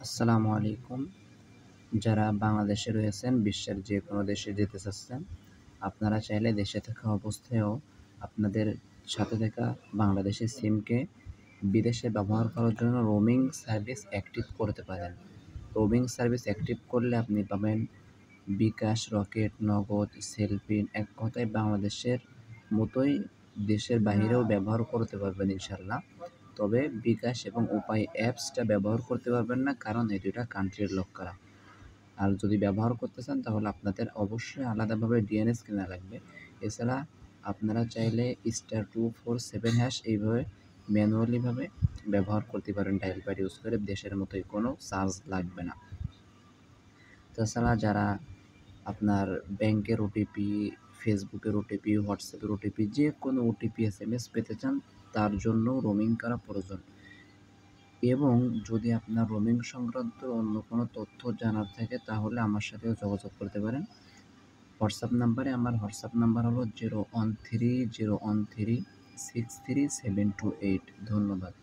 আসসালামু আলাইকুম। যারা বাংলাদেশে রয়েছেন, বিশ্বের যে কোনো দেশে যেতে চাচ্ছেন, আপনারা চাইলে দেশে থাকা অবস্থায়ও আপনাদের সাথে থাকা বাংলাদেশি সিমকে বিদেশে ব্যবহার করার জন্য রোমিং সার্ভিস অ্যাক্টিভ করতে পারেন। রোমিং সার্ভিস অ্যাক্টিভ করলে আপনি পাবেন বিকাশ, রকেট, নগদ, সেলফিন, এক কথায় বাংলাদেশের মতোই দেশের বাইরেও ব্যবহার করতে পারবেন ইনশাল্লাহ। তবে বিকাশ এবং উপায় অ্যাপসটা ব্যবহার করতে পারবেন না, কারণ এই দুইটা কান্ট্রির লক করা। আর যদি ব্যবহার করতে চান তাহলে আপনাদের অবশ্যই আলাদাভাবে ডিএনএস কেনা লাগবে। এছাড়া আপনারা চাইলে *247# এইভাবে ম্যানুয়ালিভাবে ব্যবহার করতে পারেন, ডায়াল প্যাড ইউজ করে। দেশের মতোই কোনো চার্জ লাগবে না। তাছাড়া যারা আপনার ব্যাংকের ওটিপি, ফেসবুকের ওটিপি, হোয়াটসঅ্যাপের ওটিপি, যে কোনো ওটিপি SMS পেতে চান, তার জন্য রোমিং করা প্রয়োজন। এবং যদি আপনার রোমিং সংক্রান্ত অন্য কোনো তথ্য জানার থাকে তাহলে আমার সাথেও যোগাযোগ করতে পারেন হোয়াটসঅ্যাপ নাম্বারে। আমার হোয়াটসঅ্যাপ নাম্বার হলো 01301363728। ধন্যবাদ।